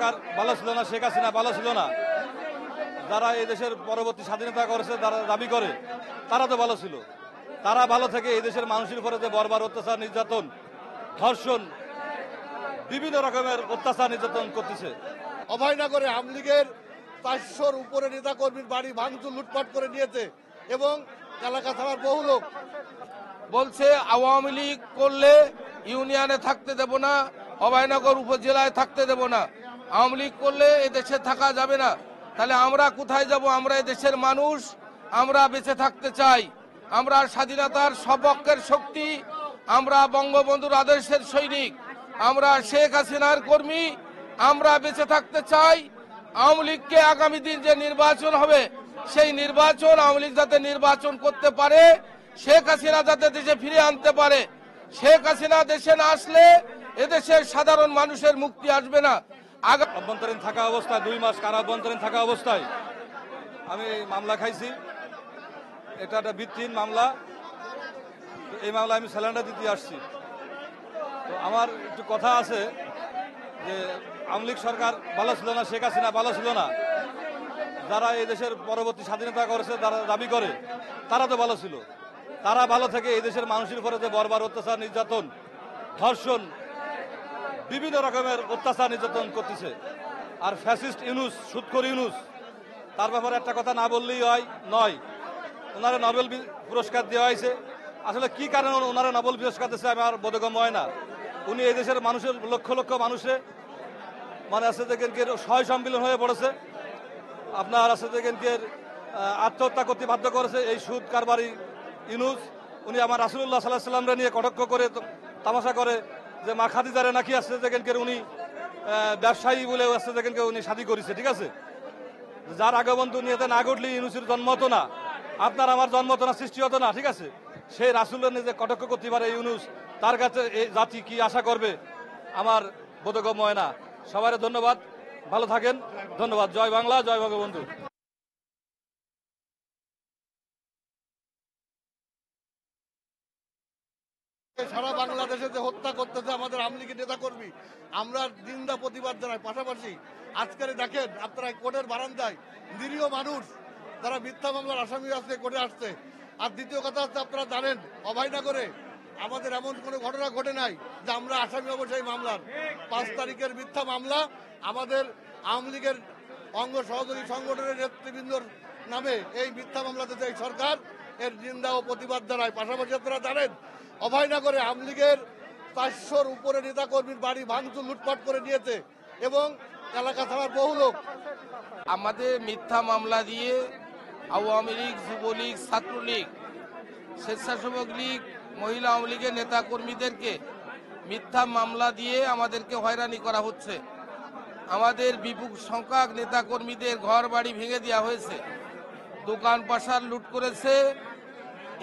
সরকার ভালো ছিল না, শেখ হাসিনা ভালো ছিল না, যারা এই দেশের পরবর্তী স্বাধীনতা করেছে, যারা দাবি করে তারা তো ভালো ছিল। তারা ভালো থেকে এই দেশের মানুষের উপরে যে বর্বর অত্যাচার, নির্যাতন, ধর্ষণ, বিভিন্ন রকমের অত্যাচার নির্যাতন করতেছে। অভয়নগরে আওয়ামী লীগের 400-র উপরে নেতাকর্মীর বাড়ি ভাঙচুর, লুটপাট করে নিয়েছে এবং এলাকা থানার বহু লোক বলছে আওয়ামী লীগ করলে ইউনিয়নে থাকতে দেব না, অভয়নগর উপজেলায় থাকতে দেব না, আওয়ামী লীগ করলে এ দেশে থাকা যাবে না। তাহলে আমরা কোথায় যাব? আমরা এ দেশের মানুষ, আমরা বেঁচে থাকতে চাই, আমরা স্বাধীনতার সপক্ষের শক্তি, আমরা বঙ্গবন্ধুর আদর্শের সৈনিক, আমরা শেখ হাসিনার কর্মী, আমরা বেঁচে থাকতে চাই। আওয়ামী লীগকে আগামী দিন যে নির্বাচন হবে, সেই নির্বাচন আওয়ামী লীগ যাতে নির্বাচন করতে পারে, শেখ হাসিনা যাতে দেশে ফিরে আনতে পারে। শেখ হাসিনা দেশে না আসলে এদেশের সাধারণ মানুষের মুক্তি আসবে না। অভ্যন্তরীণ থাকা অবস্থায় 2 মাস কারা অভ্যন্তরীণ থাকা অবস্থায় আমি মামলা খাইছি। এটা একটা ভিত্তিহীন মামলা। এই মামলা আমি স্যালেন্ডার দিতে আসছি। তো আমার একটু কথা আছে যে আওয়ামী লীগ সরকার ভালো ছিল না, শেখ হাসিনা ভালো ছিল না, যারা এই দেশের পরবর্তী স্বাধীনতা করেছে, যারা দাবি করে তারা তো ভালো ছিল। তারা ভালো থেকে এই দেশের মানুষের উপরে যে বর্বর অত্যাচার, নির্যাতন, ধর্ষণ, বিভিন্ন রকমের অত্যাচার নির্যাতন করতেছে। আর ফ্যাসিস্ট ইউনুস, সুদখোর ইউনুস, তার ব্যাপারে একটা কথা না বললেই নয়। ওনারা নোবেল পুরস্কার দেওয়া হয়েছে। আসলে কি কারণে ওনারা নোবেল পুরস্কার দিচ্ছে আমার বোধগম্য হয় না। উনি এই দেশের মানুষের লক্ষ লক্ষ মানুষে মানে আছে যে সয় সম্মিলন হয়ে পড়েছে, আপনার আছে যে আত্মহত্যা করতে বাধ্য করেছে এই সুদ কারবারি ইউনুস। উনি আমার রাসূলুল্লাহ সাল্লাল্লাহু আলাইহি ওয়াসাল্লামকে নিয়ে কটাক্ষ করে, তামাশা করে যে মা খাদিজারে নাকি আসছে যেখানকে উনি ব্যবসায়ী বলে আসছে যেখানকে উনি শাদী করেছে। ঠিক আছে, যার আগমন দুনিয়াতে না ঘটলে ইউনুসের জন্ম হতো না, আপনার আমার জন্ম হতো না, সৃষ্টি হতো না। ঠিক আছে, সেই রাসূলের নিজে কটাক্ষ করতে পারে ইউনুস, তার কাছে এই জাতি কি আশা করবে আমার বোধগম্য হয় না। সবাই ধন্যবাদ, ভালো থাকেন, ধন্যবাদ। জয় বাংলা, জয় বঙ্গবন্ধু। সারা বাংলাদেশে যে হত্যা করতেছে আমাদের আওয়ামী লীগের নেতাকর্মী, আমরা নিন্দা প্রতিবাদ জানাই। পাশাপাশি আজকে দেখেন আপনারা কোর্টের বারান্দায় নিরীহ মানুষ যারা মিথ্যা মামলার আসামি আজকে কোর্টে আসছে। আর দ্বিতীয় কথা হচ্ছে, আপনারা জানেন অভয়নগরে আমাদের এমন কোনো ঘটনা ঘটে নাই যে আমরা আসামি হব সেই মামলার। 5 তারিখের মিথ্যা মামলা আমাদের আওয়ামী লীগের অঙ্গ সহযোগী সংগঠনের নেতৃবৃন্দর নামে এই মিথ্যা মামলাতে এই সরকার এর নিন্দা ও প্রতিবাদ জানায়। পাশাপাশি আপনারা জানেন অভয়নগরে আওয়ামী লীগের 400-র উপরে নেতাকর্মীর বাড়ি ভাঙচুর, লুটপাট করে নিয়েছে এবং এলাকা থানার বহু লোক। আমাদের মিথ্যা মামলা দিয়ে আওয়ামী লীগ, যুবলীগ, ছাত্রলীগ, স্বেচ্ছাসেবক লীগ, মহিলা আওয়ামী লীগের নেতা কর্মীদেরকে মিথ্যা মামলা দিয়ে আমাদেরকে হয়রানি করা হচ্ছে। আমাদের বিপুল সংখ্যক নেতা কর্মীদের ঘর বাড়ি ভেঙে দেওয়া হয়েছে, দোকান পাশার লুট করেছে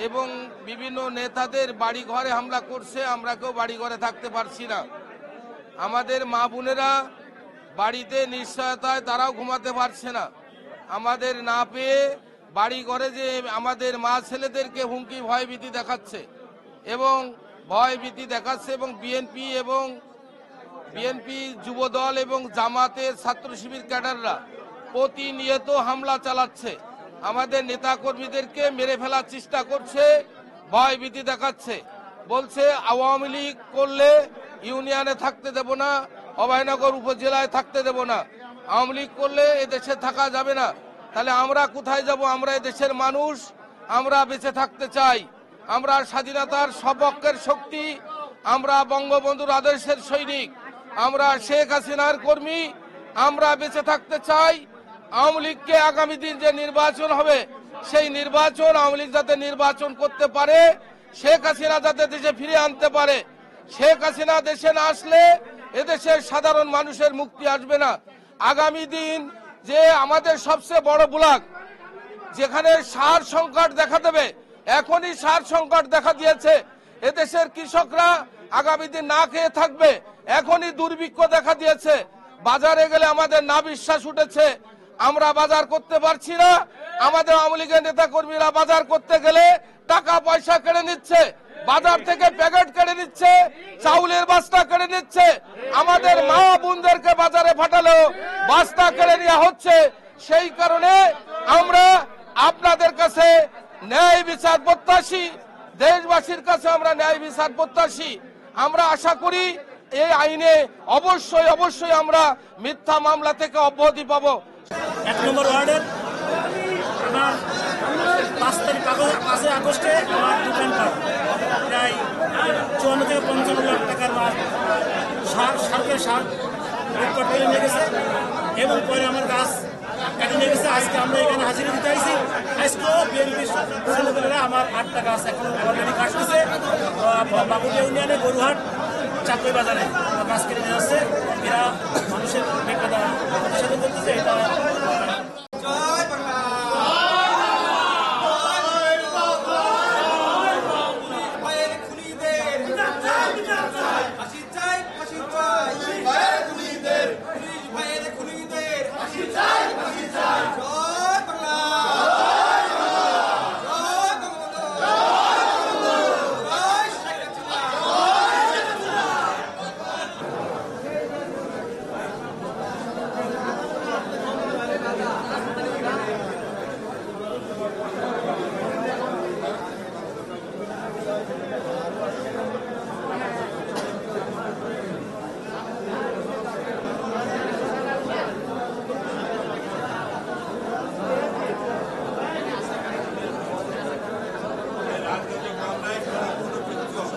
এবং বিভিন্ন নেতাদের বাড়ি ঘরে হামলা করছে। আমরা কেউ বাড়ি ঘরে থাকতে পারছি না। আমাদের মা বোনেরা বাড়িতে নিশ্চয়তায় তারাও ঘুমাতে পারছে না। আমাদের না পেয়ে বাড়ি ঘরে যে আমাদের মা ছেলেদেরকে হুমকি ভয়ভীতি দেখাচ্ছে এবং বিএনপি যুবদল এবং জামাতের ছাত্র শিবির ক্যাডাররা প্রতিনিয়ত হামলা চালাচ্ছে। আমাদের নেতা কর্মীদেরকে মেরে ফেলার চেষ্টা করছে, ভয়ভীতি দেখাচ্ছে। বলছে আওয়ামী লীগ করলে ইউনিয়নে থাকতে দেব না, অভয়নগর উপজেলায় থাকতে দেব না, আওয়ামী লীগ করলে এ দেশে থাকা যাবে না। তাহলে আমরা কোথায় যাব? আমরা এ দেশের মানুষ, আমরা বেঁচে থাকতে চাই, আমরা স্বাধীনতার সপক্ষের শক্তি, আমরা বঙ্গবন্ধুর আদর্শের সৈনিক, আমরা শেখ হাসিনার কর্মী, আমরা বেঁচে থাকতে চাই। আওয়ামী লীগকে আগামী দিন যে নির্বাচন হবে, সেই নির্বাচন আওয়ামী লীগ যাতে নির্বাচন করতে পারে, শেখ হাসিনা যাতে দেশে ফিরে আনতে পারে। শেখ হাসিনা দেশে না আসলে এদেশের সাধারণ মানুষের মুক্তি আসবে না। আগামী দিন যে আমাদের সবচেয়ে বড় ব্লক, যেখানে সার সংকট দেখা দেবে, এখনই সার সংকট দেখা দিয়েছে। এদেশের কৃষকরা আগামী দিন না খেয়ে থাকবে, এখনই দুর্ভিক্ষ দেখা দিয়েছে। বাজারে গেলে আমাদের না বিশ্বাস উঠেছে, আমরা বাজার করতে পারছি না। আমাদের আওয়ামী লীগের নেতা কর্মীরা বাজার করতে গেলে টাকা পয়সা কেড়ে নিচ্ছে, বাজার থেকে প্যাকেট কেটে নিচ্ছে, চাউলের বস্তা কেটে নিচ্ছে। আমাদের মা বোনদেরকে বাজারে পাঠালেও বস্তা কেড়ে নেওয়া হচ্ছে। সেই কারণে আমরা আপনাদের কাছে ন্যায় বিচার প্রত্যাশী, দেশবাসীর কাছে আমরা ন্যায় বিচার প্রত্যাশী। আমরা আশা করি এই আইনে অবশ্যই আমরা মিথ্যা মামলা থেকে অব্যাহতি পাবো। 1 নম্বর ওয়ার্ডের আমার 5 আগস্টে আমার দোকানপাট প্রায় 54 থেকে 55 লাখ টাকার মাল সার লুটপাট করে নিয়ে গেছে এবং পরে আমার গাছ কেটে নিয়ে গেছে। আজকে আমরা এখানে হাজিরা দিতে আইছি। আজকেও বিএনপি ছেলেপেলেরা আমার 8টা গাছ এখন অলরেডি কাটতেছে। বাবুলিয়া ইউনিয়নে গরুহাট চাকরি বাজারে গাছ কেটে নিয়ে আসছে। এরা মানুষের বেকায়দা প্রতিষেধক করতেছে। এটা